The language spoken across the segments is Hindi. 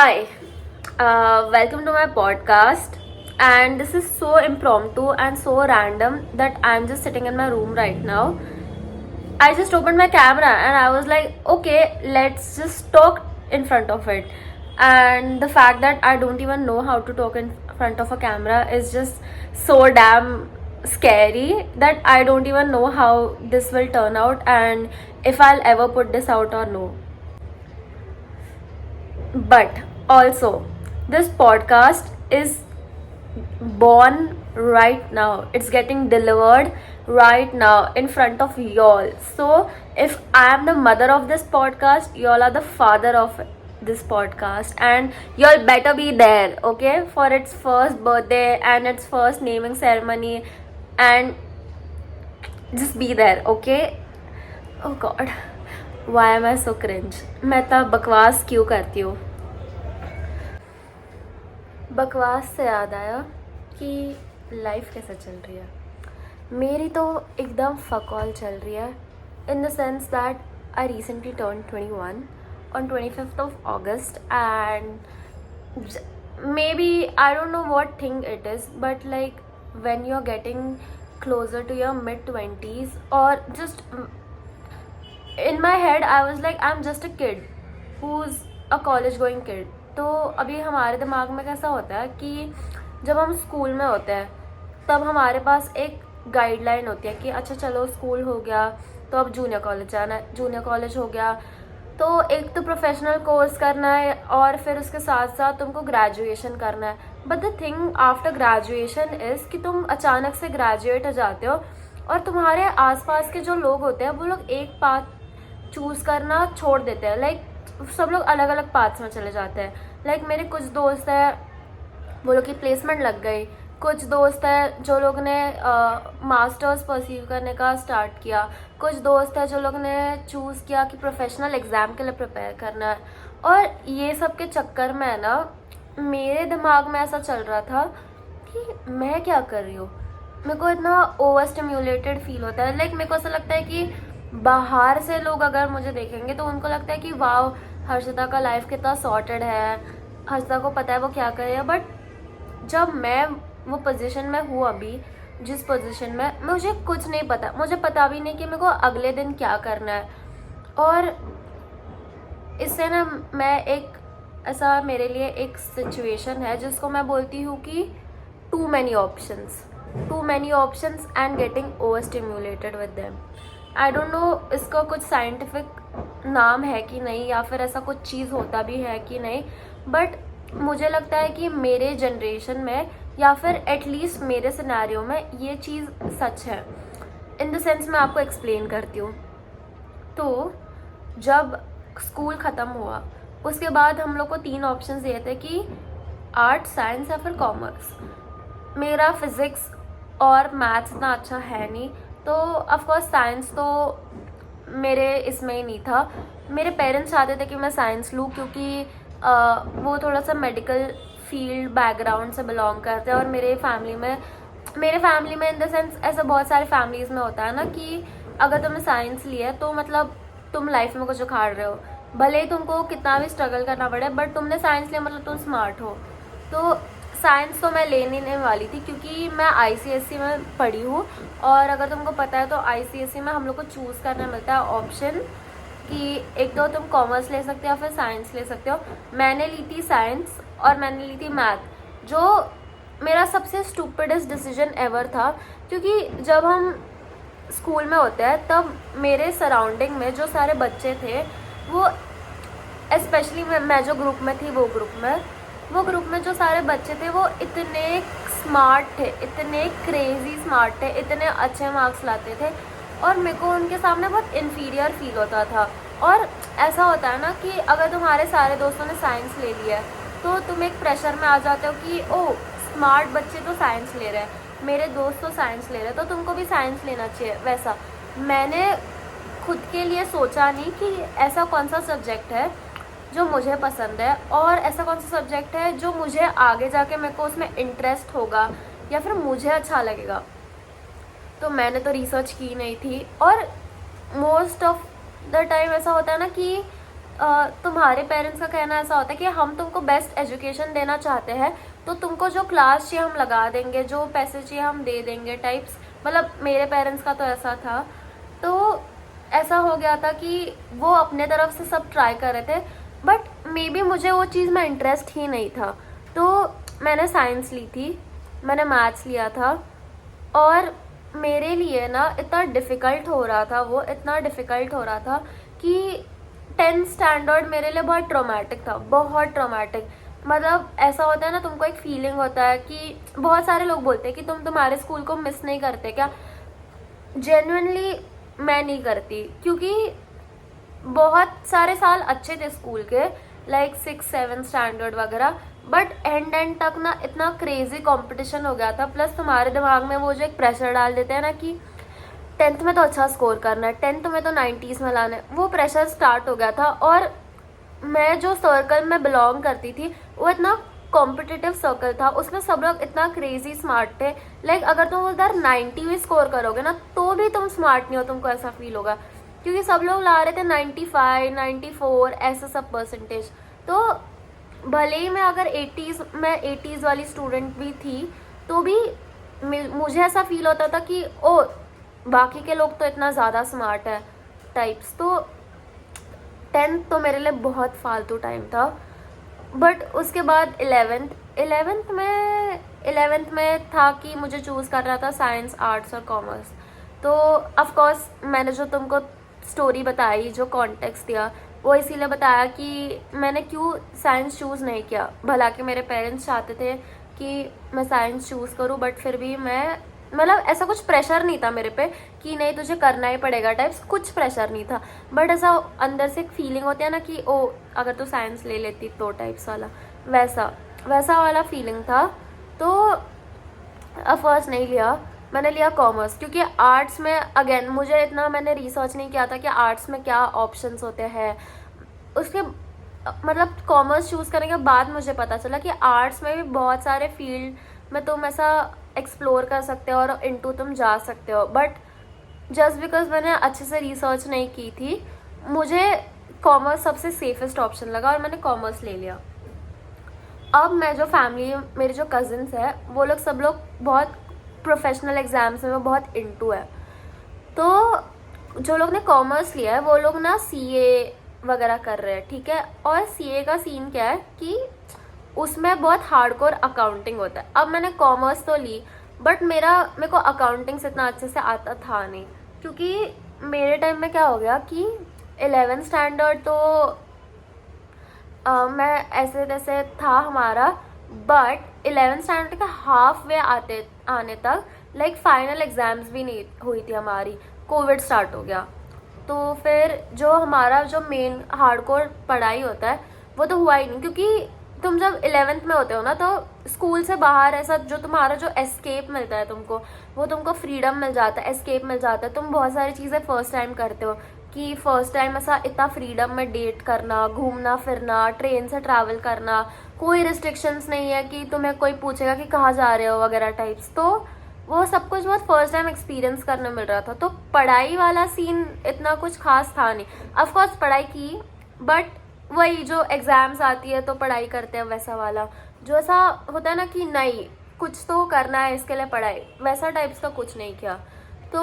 Hi, welcome to my podcast. And this is so impromptu and so random that I'm just sitting in my room right now. I just opened my camera and I was like, okay, let's just talk in front of it. And the fact that I don't even know how to talk in front of a camera is just so damn scary that I don't even know how this will turn out and if I'll ever put this out or no. But also, this podcast is born right now. It's getting delivered right now in front of y'all. So, if I am the mother of this podcast, y'all are the father of this podcast, and y'all better be there, okay, for its first birthday and its first naming ceremony, and just be there, okay? Oh god, why am I so cringe? मैं इतना बकवास क्यों करती हूँ? बकवास से याद आया कि लाइफ कैसे चल रही है. मेरी तो एकदम फक ऑल चल रही है in the sense that I recently turn 21 on 25th of August, and maybe I don't know what thing it is, but like when you're getting closer to your mid 20s, or just in my head I was like I'm just a kid who's a college going kid. तो अभी हमारे दिमाग में कैसा होता है कि जब हम स्कूल में होते हैं तब हमारे पास एक गाइडलाइन होती है कि अच्छा चलो स्कूल हो गया तो अब जूनियर कॉलेज जाना है, जूनियर कॉलेज हो गया तो एक तो प्रोफेशनल कोर्स करना है और फिर उसके साथ साथ तुमको ग्रेजुएशन करना है. But the thing after graduation is कि तुम अचानक से ग्रेजुएट हो जाते हो और तुम्हारे आसपास के जो लोग होते हैं वो लोग एक पाथ चूज़ करना छोड़ देते हैं. लाइक सब लोग अलग अलग पाथ्स में चले जाते हैं. लाइक मेरे कुछ दोस्त हैं वो लोग की प्लेसमेंट लग गई, कुछ दोस्त हैं जो लोग ने मास्टर्स परसीव करने का स्टार्ट किया, कुछ दोस्त हैं जो लोग ने चूज़ किया कि प्रोफेशनल एग्ज़ाम के लिए प्रिपेयर करना है. और ये सब के चक्कर में ना मेरे दिमाग में ऐसा चल रहा था कि मैं क्या कर रही हूँ. मेरे को इतना ओवर स्टिम्युलेटेड फील होता है. लाइक मेरे को ऐसा लगता है कि बाहर से लोग अगर मुझे देखेंगे तो उनको लगता है कि वाह हर्षिता का लाइफ कितना सॉर्टेड है, हर्षिता को पता है वो क्या करे. बट जब मैं वो पोजीशन में हूँ अभी जिस पोजीशन में मुझे कुछ नहीं पता, मुझे पता भी नहीं कि मेरे को अगले दिन क्या करना है. और इससे ना मैं एक ऐसा मेरे लिए एक सिचुएशन है जिसको मैं बोलती हूँ कि too many options and getting over stimulated with them. I don't know इसका कुछ साइंटिफिक नाम है कि नहीं या फिर ऐसा कुछ चीज़ होता भी है कि नहीं, बट मुझे लगता है कि मेरे जनरेशन में या फिर एटलीस्ट मेरे सिनेरियो में ये चीज़ सच है. इन द सेंस मैं आपको एक्सप्लेन करती हूँ. तो जब स्कूल ख़त्म हुआ उसके बाद हम लोग को 3 ऑप्शंस दिए थे कि आर्ट, साइंस या फिर कॉमर्स. मेरा फिज़िक्स और मैथ्स इतना अच्छा है नहीं तो ऑफकोर्स साइंस तो मेरे इसमें ही नहीं था. मेरे पेरेंट्स चाहते थे कि मैं साइंस लूँ क्योंकि वो थोड़ा सा मेडिकल फील्ड बैकग्राउंड से बिलोंग करते हैं और मेरे फैमिली में इन द सेंस ऐसा बहुत सारे फैमिलीज़ में होता है ना कि अगर तुमने साइंस लिया है तो मतलब तुम लाइफ में कुछ उखाड़ रहे हो, भले ही तुमको कितना भी स्ट्रगल करना पड़े बट तुमने साइंस लिया मतलब तुम स्मार्ट हो. तो साइंस तो मैं लेने वाली थी क्योंकि मैं आईसीएसई में पढ़ी हूँ और अगर तुमको पता है तो आईसीएसई में हम लोग को चूज़ करना मिलता है ऑप्शन कि एक तो तुम कॉमर्स ले सकते हो या फिर साइंस ले सकते हो. मैंने ली थी साइंस और मैंने ली थी मैथ, जो मेरा सबसे स्टूपिडेस्ट डिसीजन एवर था क्योंकि जब हम स्कूल में होते हैं तब मेरे सराउंडिंग में जो सारे बच्चे थे वो स्पेशली मैं जो ग्रुप में थी वो ग्रुप में जो सारे बच्चे थे वो इतने स्मार्ट थे, इतने क्रेज़ी स्मार्ट थे, इतने अच्छे मार्क्स लाते थे और मेरे को उनके सामने बहुत इन्फीरियर फील होता था. और ऐसा होता है ना कि अगर तुम्हारे सारे दोस्तों ने साइंस ले लिया है तो तुम एक प्रेशर में आ जाते हो कि ओह स्मार्ट बच्चे तो साइंस ले रहे हैं, मेरे दोस्त तो साइंस ले रहे हैं तो तुमको भी साइंस लेना चाहिए. वैसा मैंने खुद के लिए सोचा नहीं कि ऐसा कौन सा सब्जेक्ट है जो मुझे पसंद है और ऐसा कौन सा सब्जेक्ट है जो मुझे आगे जाके मेरे को उसमें इंटरेस्ट होगा या फिर मुझे अच्छा लगेगा. तो मैंने तो रिसर्च की नहीं थी और मोस्ट ऑफ द टाइम ऐसा होता है ना कि तुम्हारे पेरेंट्स का कहना ऐसा होता है कि हम तुमको बेस्ट एजुकेशन देना चाहते हैं, तो तुमको जो क्लास चाहिए हम लगा देंगे, जो पैसे चाहिए हम दे देंगे टाइप्स। मतलब मेरे पेरेंट्स का तो ऐसा था। तो ऐसा हो गया था कि वो अपने तरफ से सब ट्राई कर रहे थे, बट मे बी मुझे वो चीज़ में इंटरेस्ट ही नहीं था। तो मैंने साइंस ली थी, मैंने मैथ्स लिया था, और मेरे लिए ना इतना डिफ़िकल्ट हो रहा था, वो इतना डिफ़िकल्ट हो रहा था कि 10th स्टैंडर्ड मेरे लिए बहुत ट्रॉमेटिक था, बहुत ट्रॉमेटिक। मतलब ऐसा होता है ना, तुमको एक फीलिंग होता है कि बहुत सारे लोग बोलते हैं कि तुम तुम्हारे स्कूल को मिस नहीं करते क्या। जेन्युइनली मैं नहीं करती, क्योंकि बहुत सारे साल अच्छे थे स्कूल के, लाइक 6-7 स्टैंडर्ड वगैरह, बट एंड तक ना इतना क्रेजी कंपटीशन हो गया था। प्लस तुम्हारे दिमाग में वो जो एक प्रेशर डाल देते हैं ना कि 10th में तो अच्छा स्कोर करना है, 10th में तो 90s में लाना है, वो प्रेशर स्टार्ट हो गया था। और मैं जो सर्कल में बिलोंग करती थी वो इतना कॉम्पिटिटिव सर्कल था, उसमें सब लोग इतना क्रेजी स्मार्ट थे। लाइक अगर तुम उधर 90 भी स्कोर करोगे ना तो भी तुम स्मार्ट नहीं हो, तुमको ऐसा फील होगा, क्योंकि सब लोग ला रहे थे 95, 94 ऐसे सब परसेंटेज। तो भले ही मैं अगर 80s वाली स्टूडेंट भी थी, तो भी मुझे ऐसा फील होता था कि ओ बाकी के लोग तो इतना ज़्यादा स्मार्ट है टाइप्स। तो 10th तो मेरे लिए बहुत फालतू टाइम था। बट उसके बाद 11th में था कि मुझे चूज़ करना था साइंस, आर्ट्स और कॉमर्स। तो ऑफ कोर्स मैंने जो तुमको स्टोरी बताई, जो कॉन्टेक्स्ट दिया, वो इसीलिए बताया कि मैंने क्यों साइंस चूज़ नहीं किया। भला कि मेरे पेरेंट्स चाहते थे कि मैं साइंस चूज़ करूं, बट फिर भी मैं, मतलब ऐसा कुछ प्रेशर नहीं था मेरे पे कि नहीं तुझे करना ही पड़ेगा टाइप्स, कुछ प्रेशर नहीं था। बट ऐसा अंदर से एक फीलिंग होती है ना कि ओ अगर तू साइंस ले लेती तो टाइप्स वाला, वैसा वाला फीलिंग था। तो फर्स्ट नहीं लिया, मैंने लिया कॉमर्स, क्योंकि आर्ट्स में अगेन मुझे इतना मैंने रिसर्च नहीं किया था कि आर्ट्स में क्या ऑप्शंस होते हैं। उसके मतलब कॉमर्स चूज़ करने के बाद मुझे पता चला कि आर्ट्स में भी बहुत सारे फील्ड में तुम ऐसा एक्सप्लोर कर सकते हो और इनटू तुम जा सकते हो। बट जस्ट बिकॉज मैंने अच्छे से रिसर्च नहीं की थी, मुझे कॉमर्स सबसे सेफेस्ट ऑप्शन लगा और मैंने कॉमर्स ले लिया। अब मैं जो फैमिली, मेरे जो कज़िन्स हैं वो लोग सब लोग बहुत प्रोफेशनल एग्ज़ाम्स में बहुत इनटू है। तो जो लोग ने कॉमर्स लिया है वो लोग ना सीए वगैरह कर रहे हैं, ठीक है। और सीए का सीन क्या है कि उसमें बहुत हार्डकोर अकाउंटिंग होता है। अब मैंने कॉमर्स तो ली, बट मेरे को अकाउंटिंग से इतना अच्छे से आता था नहीं, क्योंकि मेरे टाइम में क्या हो गया कि 11th स्टैंडर्ड तो मैं ऐसे तैसे था हमारा, बट 11th स्टैंडर्ड के हाफ वे आने तक लाइक फाइनल एग्ज़ाम्स भी नहीं हुई थी हमारी, कोविड स्टार्ट हो गया। तो फिर जो हमारा जो मेन हार्डकोर पढ़ाई होता है वो तो हुआ ही नहीं, क्योंकि तुम जब 11th में होते हो ना तो स्कूल से बाहर ऐसा जो तुम्हारा जो एस्केप मिलता है तुमको, वो तुमको फ्रीडम मिल जाता है, एस्केप मिल जाता है। तुम बहुत सारी चीज़ें फर्स्ट टाइम करते हो, कि फ़र्स्ट टाइम ऐसा इतना फ्रीडम में डेट करना, घूमना फिरना, ट्रेन से ट्रैवल करना, कोई रिस्ट्रिक्शंस नहीं है कि तुम्हें कोई पूछेगा कि कहाँ जा रहे हो वगैरह टाइप्स। तो वो सब कुछ बहुत फर्स्ट टाइम एक्सपीरियंस करने मिल रहा था। तो पढ़ाई वाला सीन इतना कुछ खास था नहीं। ऑफकोर्स पढ़ाई की, बट वही जो एग्ज़ाम्स आती है तो पढ़ाई करते हैं वैसा वाला, जो ऐसा होता है ना कि नहीं कुछ तो करना है इसके लिए पढ़ाई, वैसा टाइप्स का कुछ नहीं किया। तो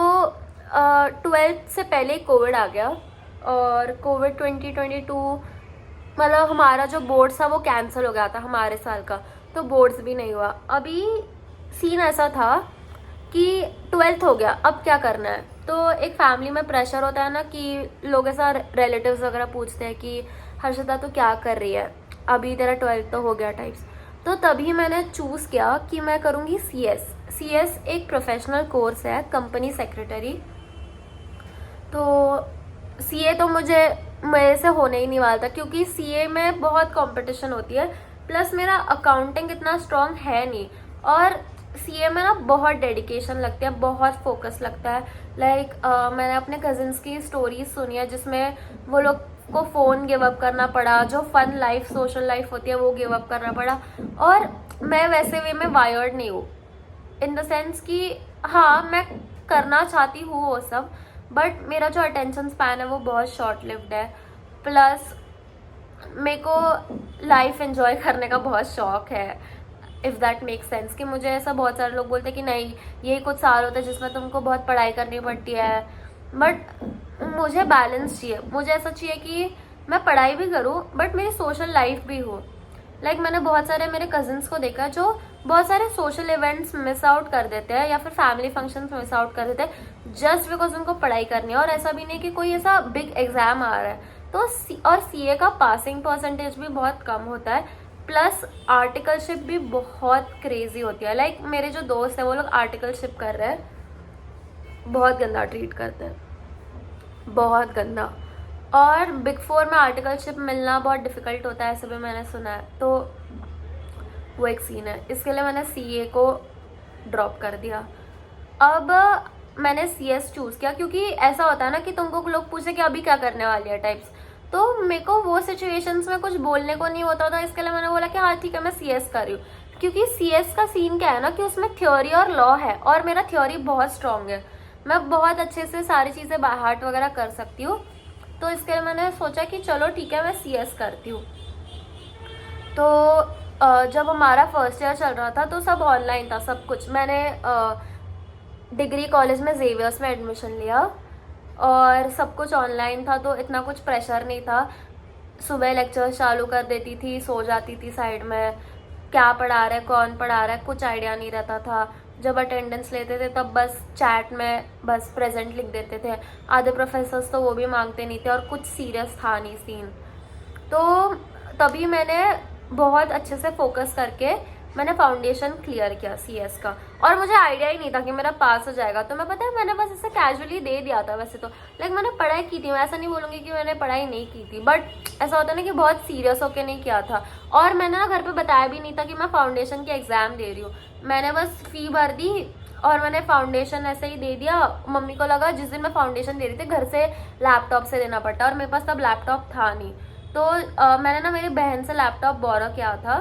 12th से पहले ही कोविड आ गया, और कोविड 2022 मतलब हमारा जो बोर्ड था वो कैंसिल हो गया था हमारे साल का, तो बोर्ड्स भी नहीं हुआ। अभी सीन ऐसा था कि 12th हो गया, अब क्या करना है। तो एक फैमिली में प्रेशर होता है ना कि लोग ऐसा रिलेटिव्स वगैरह पूछते हैं कि हर्षिता तो क्या कर रही है, अभी तेरा 12th तो हो गया टाइप्स। तो तभी मैंने चूज़ किया कि मैं करूँगी CS एक प्रोफेशनल कोर्स है, कंपनी सेक्रेटरी। तो सीए तो मेरे से होने ही नहीं वाला था, क्योंकि सीए में बहुत कंपटीशन होती है, प्लस मेरा अकाउंटिंग इतना स्ट्रांग है नहीं, और सीए में ना बहुत डेडिकेशन लगती है, बहुत फोकस लगता है। लाइक मैंने अपने कजिन्स की स्टोरीज सुनी है जिसमें वो लोग को फ़ोन गिव अप करना पड़ा, जो फन लाइफ सोशल लाइफ होती है वो गिव अप करना पड़ा। और मैं वैसे वे में वायर्ड नहीं हूँ, इन द सेंस कि हाँ मैं करना चाहती हूँ वो सब, बट मेरा जो अटेंशन स्पैन है वो बहुत शॉर्ट लिव्ड है। प्लस मेरे को लाइफ एंजॉय करने का बहुत शौक है, इफ़ दैट मेक सेंस। कि मुझे ऐसा बहुत सारे लोग बोलते हैं कि नहीं यही कुछ साल होते हैं जिसमें तुमको बहुत पढ़ाई करनी पड़ती है, बट मुझे बैलेंस चाहिए। मुझे ऐसा चाहिए कि मैं पढ़ाई भी करूँ बट मेरी सोशल लाइफ भी हो। लाइक मैंने बहुत सारे मेरे कजिन्स को देखा जो बहुत सारे सोशल इवेंट्स मिस आउट कर देते हैं या फिर फैमिली फंक्शंस मिस आउट कर देते हैं जस्ट बिकॉज उनको पढ़ाई करनी है। और ऐसा भी नहीं कि कोई ऐसा बिग एग्जाम आ रहा है तो और सीए का पासिंग परसेंटेज भी बहुत कम होता है, प्लस आर्टिकलशिप भी बहुत क्रेजी होती है। लाइक मेरे जो दोस्त हैं वो लोग आर्टिकलशिप कर रहे हैं, बहुत गंदा ट्रीट करते हैं, बहुत गंदा। और बिग 4 में आर्टिकलशिप मिलना बहुत डिफ़िकल्ट होता है, ऐसे भी मैंने सुना है। तो वो एक सीन है, इसके लिए मैंने सीए को ड्रॉप कर दिया। अब मैंने सीएस चूज़ किया क्योंकि ऐसा होता है ना कि तुमको लोग पूछे कि अभी क्या करने वाली है टाइप्स, तो मेरे को वो सिचुएशंस में कुछ बोलने को नहीं होता था। इसके लिए मैंने बोला कि हाँ ठीक है मैं सीएस कर रही हूँ। क्योंकि सीएस का सीन क्या है ना कि उसमें थ्योरी और लॉ है और मेरा थ्योरी बहुत स्ट्रांग है, मैं बहुत अच्छे से सारी चीज़ें बाय हार्ट वगैरह कर सकती हूँ। तो इसके लिए मैंने सोचा कि चलो ठीक है मैं सीएस करती हूँ। तो जब हमारा फर्स्ट ईयर चल रहा था तो सब ऑनलाइन था सब कुछ। मैंने डिग्री कॉलेज में जेवियर्स में एडमिशन लिया और सब कुछ ऑनलाइन था तो इतना कुछ प्रेशर नहीं था। सुबह लेक्चर चालू कर देती थी, सो जाती थी साइड में, क्या पढ़ा रहा है कौन पढ़ा रहा है कुछ आइडिया नहीं रहता था। जब अटेंडेंस लेते थे तब बस चैट में बस प्रेजेंट लिख देते थे। आधे प्रोफेसर्स तो वो भी मांगते नहीं थे और कुछ सीरियस था नहीं सीन। तो तभी मैंने बहुत अच्छे से फोकस करके मैंने फाउंडेशन क्लियर किया सीएस का। और मुझे आइडिया ही नहीं था कि मेरा पास हो जाएगा, तो मैं पता है मैंने बस ऐसे कैजुअली दे दिया था। वैसे तो लाइक मैंने पढ़ाई की थी, मैं ऐसा नहीं बोलूँगी कि मैंने पढ़ाई नहीं की थी, बट ऐसा होता ना कि बहुत सीरियस होकर नहीं किया था। और मैंने ना घर पे बताया भी नहीं था कि मैं फाउंडेशन की एग्ज़ाम दे रही हूँ। मैंने बस फ़ी भर दी और मैंने फाउंडेशन ऐसे ही दे दिया। मम्मी को लगा जिस दिन मैं फाउंडेशन दे रही थी घर से लैपटॉप से देना पड़ता और मेरे पास तब लैपटॉप था नहीं। तो मैंने ना मेरी बहन से लैपटॉप बोरो किया था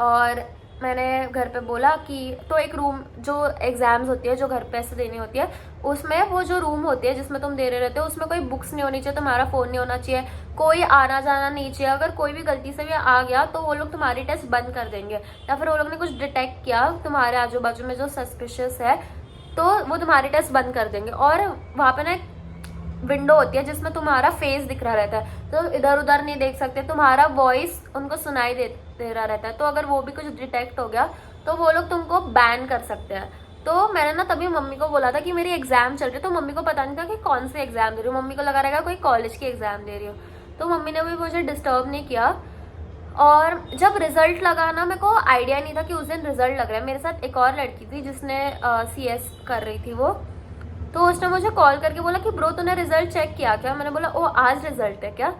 और मैंने घर पे बोला कि तो एक रूम जो एग्ज़ाम्स होती है जो घर पे ऐसे देनी होती है उसमें वो जो रूम होती है जिसमें तुम दे रहे रहते हो उसमें कोई बुक्स नहीं होनी चाहिए, तुम्हारा फ़ोन नहीं होना चाहिए, कोई आना जाना नहीं चाहिए। अगर कोई भी गलती से भी आ गया तो वो लोग तुम्हारी टेस्ट बंद कर देंगे या फिर वो लोग ने कुछ डिटेक्ट किया तुम्हारे आजू बाजू में जो सस्पिशियस है तो वो तुम्हारी टेस्ट बंद कर देंगे। और वहाँ पे ना विंडो होती है जिसमें तुम्हारा फेस दिख रहा रहता है, तो इधर उधर नहीं देख सकते, तुम्हारा वॉइस उनको सुनाई दे रहा रहता है। तो अगर वो भी कुछ डिटेक्ट हो गया तो वो लोग तुमको बैन कर सकते हैं। तो मैंने ना तभी मम्मी को बोला था कि मेरी एग्जाम चल रही है, तो मम्मी को पता नहीं था कि कौन सी एग्जाम दे रही हूँ। मम्मी को लगा रहेगा कोई कॉलेज की एग्जाम दे रही हूँ, तो मम्मी ने भी मुझे डिस्टर्ब नहीं किया। और जब रिजल्ट लगा ना मेरे को आइडिया नहीं था कि उस दिन रिजल्ट लग रहा है। मेरे साथ एक और लड़की थी जिसने सीएस कर रही थी वो, तो उसने मुझे कॉल करके बोला कि ब्रो तूने रिजल्ट चेक किया क्या। मैंने बोला ओ आज रिजल्ट है क्या,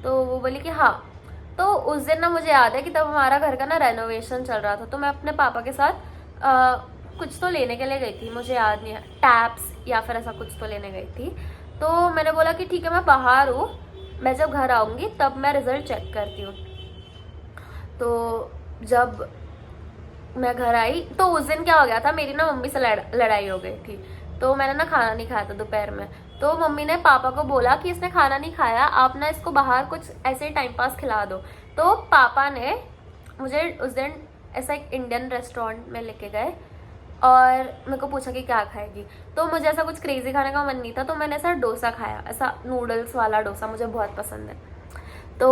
तो वो बोली कि हाँ। तो उस दिन ना मुझे याद है कि तब हमारा घर का ना रेनोवेशन चल रहा था, तो मैं अपने पापा के साथ कुछ तो लेने के लिए गई थी, मुझे याद नहीं है, टैप्स या फिर ऐसा कुछ तो लेने गई थी। तो मैंने बोला कि ठीक है मैं बाहर हूँ, मैं जब घर आऊँगी तब मैं रिज़ल्ट चेक करती हूँ। तो जब मैं घर आई तो उस दिन क्या हो गया था, मेरी ना मम्मी से लड़ाई हो गई थी। तो मैंने ना खाना नहीं खाया था दोपहर में, तो मम्मी ने पापा को बोला कि इसने खाना नहीं खाया, आप ना इसको बाहर कुछ ऐसे टाइम पास खिला दो। तो पापा ने मुझे उस दिन ऐसा एक इंडियन रेस्टोरेंट में लेके गए और मेरे को पूछा कि क्या खाएगी। तो मुझे ऐसा कुछ क्रेजी खाने का मन नहीं था, तो मैंने ऐसा डोसा खाया, ऐसा नूडल्स वाला डोसा, मुझे बहुत पसंद है। तो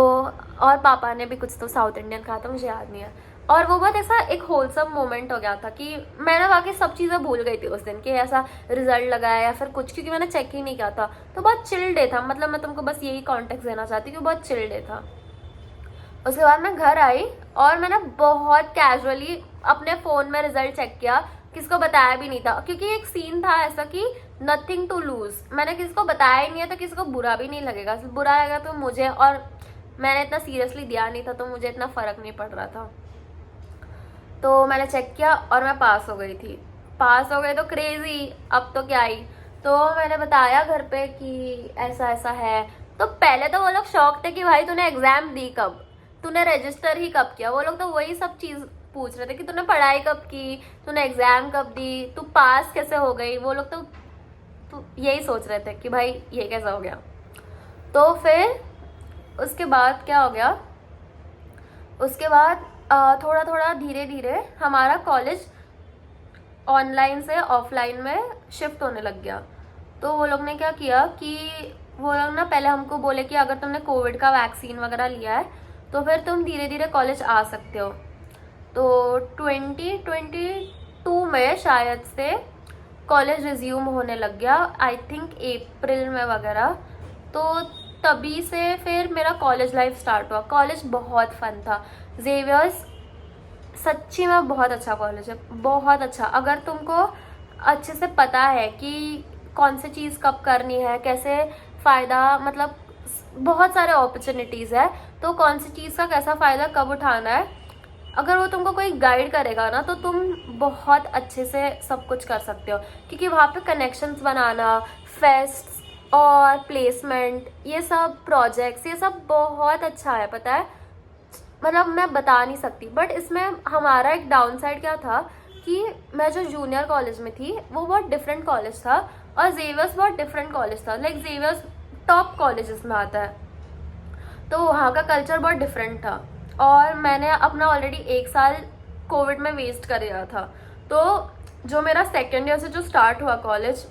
और पापा ने भी कुछ तो साउथ इंडियन खाया था, मुझे याद नहीं है। और वो बहुत ऐसा एक होलसम मोमेंट हो गया था कि मैंने बाकी सब चीज़ें भूल गई थी उस दिन कि ऐसा रिजल्ट लगाया या फिर कुछ, क्योंकि मैंने चेक ही नहीं किया था। तो बहुत चिल डे था, मतलब मैं तुमको बस यही कॉन्टेक्स्ट देना चाहती हूँ कि बहुत चिल डे था। उसके बाद मैं घर आई और मैंने बहुत कैजुअली अपने फ़ोन में रिजल्ट चेक किया, किसको बताया भी नहीं था, क्योंकि एक सीन था ऐसा कि नथिंग टू लूज, मैंने किसी को बताया ही नहीं है तो किसी को बुरा भी नहीं लगेगा, बुरा लगेगा तो मुझे, और मैंने इतना सीरियसली दिया नहीं था तो मुझे इतना फ़र्क नहीं पड़ रहा था। तो मैंने चेक किया और मैं पास हो गई थी। पास हो गई तो क्रेजी, अब तो क्या ही। तो मैंने बताया घर पे कि ऐसा ऐसा है। तो पहले तो वो लोग शौक थे कि भाई तूने एग्ज़ाम दी कब, तूने रजिस्टर ही कब किया। वो लोग तो वही सब चीज़ पूछ रहे थे कि तूने पढ़ाई कब की, तूने एग्ज़ाम कब दी, तू पास कैसे हो गई। वो लोग तो यही सोच रहे थे कि भाई ये कैसा हो गया। तो फिर उसके बाद क्या हो गया, उसके बाद थोड़ा थोड़ा धीरे धीरे हमारा कॉलेज ऑनलाइन से ऑफलाइन में शिफ्ट होने लग गया। तो वो लोग ने क्या किया कि वो लोग ना पहले हमको बोले कि अगर तुमने कोविड का वैक्सीन वगैरह लिया है तो फिर तुम धीरे धीरे कॉलेज आ सकते हो। तो 2022 में शायद से कॉलेज रिज्यूम होने लग गया, आई थिंक अप्रैल में वगैरह। तो तभी से फिर मेरा कॉलेज लाइफ स्टार्ट हुआ। कॉलेज बहुत फन था। जेवियर्स सच्ची में बहुत अच्छा कॉलेज है, बहुत अच्छा। अगर तुमको अच्छे से पता है कि कौन सी चीज़ कब करनी है, कैसे फ़ायदा, मतलब बहुत सारे अपॉर्चुनिटीज़ है, तो कौन सी चीज़ का कैसा फ़ायदा कब उठाना है, अगर वो तुमको कोई गाइड करेगा ना तो तुम बहुत अच्छे से सब कुछ कर सकते हो। क्योंकि वहाँ पे कनेक्शंस बनाना, फेस्ट और प्लेसमेंट, ये सब प्रोजेक्ट्स, ये सब बहुत अच्छा है, पता है। मतलब मैं बता नहीं सकती। बट इसमें हमारा एक डाउन साइड क्या था कि मैं जो जूनियर कॉलेज में थी वो बहुत डिफरेंट कॉलेज था और जेवियर्स बहुत डिफरेंट कॉलेज था। लाइक जेवियर्स टॉप कॉलेजेस में आता है, तो वहाँ का कल्चर बहुत डिफरेंट था। और मैंने अपना ऑलरेडी 1 साल कोविड में वेस्ट कर दिया था। तो जो मेरा सेकेंड ईयर से जो स्टार्ट हुआ कॉलेज,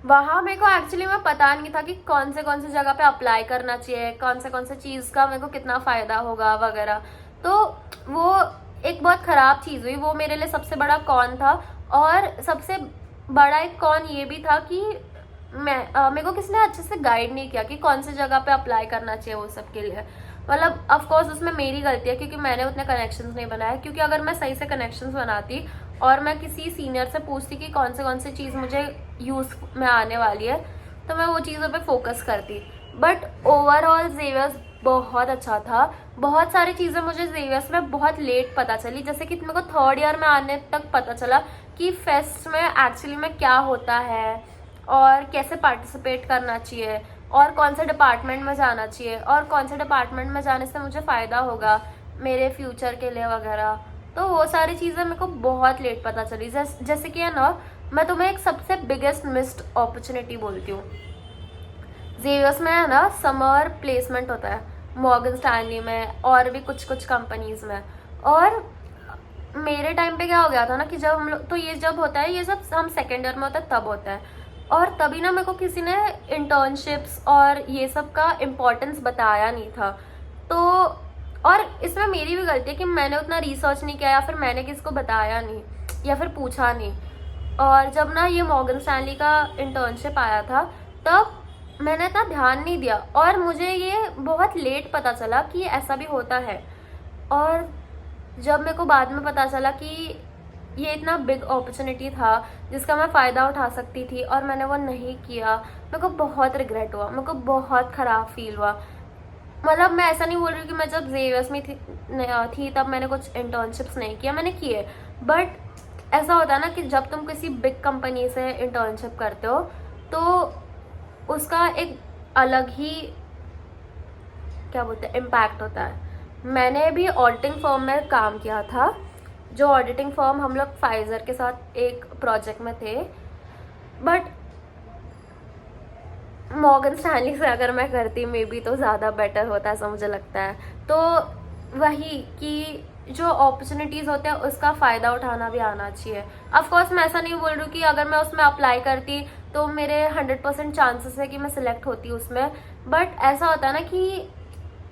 वहाँ मेरे को एक्चुअली में पता नहीं था कि कौन से जगह पे अप्लाई करना चाहिए, कौन से चीज़ का मेरे को कितना फ़ायदा होगा वगैरह। तो वो एक बहुत ख़राब चीज़ हुई, वो मेरे लिए सबसे बड़ा कॉन था। और सबसे बड़ा एक कॉन ये भी था कि मेरे को किसी ने अच्छे से गाइड नहीं किया कि कौन सी जगह पे अप्लाई करना चाहिए वो सब के लिए। मतलब ऑफकोर्स उसमें मेरी गलती है क्योंकि मैंने उतने कनेक्शंस नहीं बनाए। क्योंकि अगर मैं सही से कनेक्शंस बनाती और मैं किसी सीनियर से पूछती कि कौन से चीज़ मुझे यूज़ में आने वाली है तो मैं वो चीज़ों पे फोकस करती। बट ओवरऑल जेवियर्स बहुत अच्छा था। बहुत सारी चीज़ें मुझे जेवियर्स में बहुत लेट पता चली, जैसे कि मेरे को थर्ड ईयर में आने तक पता चला कि फेस्ट में एक्चुअली में क्या होता है और कैसे पार्टिसिपेट करना चाहिए और कौन से डिपार्टमेंट में जाना चाहिए और कौन से डिपार्टमेंट में जाने से मुझे फ़ायदा होगा मेरे फ्यूचर के लिए वगैरह। तो वो सारी चीज़ें मेरे को बहुत लेट पता चली। जैसे कि है ना, मैं तुम्हें एक सबसे बिगेस्ट मिस्ड अपॉर्चुनिटी बोलती हूँ। जेवियर्स में है ना समर प्लेसमेंट होता है, मॉर्गन स्टैनली में और भी कुछ कंपनीज में। और मेरे टाइम पे क्या हो गया था ना कि जब हम लोग, तो ये जब होता है, ये सब हम सेकेंड ईयर में होता है तब होता है। और तभी ना मेरे को किसी ने इंटर्नशिप्स और ये सब का इम्पोर्टेंस बताया नहीं था। तो और इसमें मेरी भी गलती है कि मैंने उतना रिसर्च नहीं किया या फिर मैंने किसी को बताया नहीं या फिर पूछा नहीं। और जब ना ये मॉर्गन स्टैनली का इंटर्नशिप आया था तब मैंने इतना ध्यान नहीं दिया और मुझे ये बहुत लेट पता चला कि ऐसा भी होता है। और जब मेरे को बाद में पता चला कि ये इतना बिग अपॉर्चुनिटी था जिसका मैं फ़ायदा उठा सकती थी और मैंने वो नहीं किया, मेरे को बहुत रिग्रेट हुआ, मेरे को बहुत ख़राब फील हुआ। मतलब मैं ऐसा नहीं बोल रही कि मैं जब जेवियर्स में थी तब मैंने कुछ इंटर्नशिप्स नहीं किया, मैंने किए। बट ऐसा होता है ना कि जब तुम किसी बिग कंपनी से इंटर्नशिप करते हो तो उसका एक अलग ही क्या बोलते हैं इम्पैक्ट होता है। मैंने भी ऑडिटिंग फर्म में काम किया था, जो ऑडिटिंग फर्म हम लोग फाइजर के साथ एक प्रोजेक्ट में थे। बट मॉर्गन स्टैनली से अगर मैं करती मे बी तो ज़्यादा बेटर होता ऐसा मुझे लगता है। तो वही कि जो अपॉर्चुनिटीज़ होते हैं उसका फ़ायदा उठाना भी आना चाहिए। ऑफकोर्स मैं ऐसा नहीं बोल रही हूँ कि अगर मैं उसमें अप्लाई करती तो मेरे 100% चांसेस है कि मैं सिलेक्ट होती उसमें। बट ऐसा होता है ना कि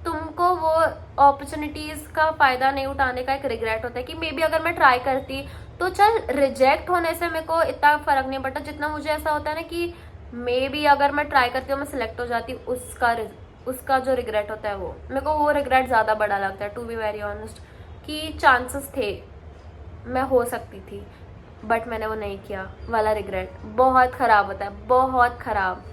तुमको वो अपॉर्चुनिटीज़ का फ़ायदा नहीं उठाने का एक रिग्रेट होता है कि मे बी अगर मैं ट्राई करती तो चल रिजेक्ट होने से मेरे को इतना फ़र्क नहीं पड़ता जितना मुझे ऐसा होता है ना कि मे बी अगर मैं ट्राई करती हूँ मैं सिलेक्ट हो जाती, उसका जो रिग्रेट होता है वो मेरे को वो रिग्रेट ज़्यादा बड़ा लगता है टू बी वेरी ऑनेस्ट। कि चांसेस थे, मैं हो सकती थी बट मैंने वो नहीं किया वाला रिग्रेट बहुत ख़राब होता है, बहुत ख़राब।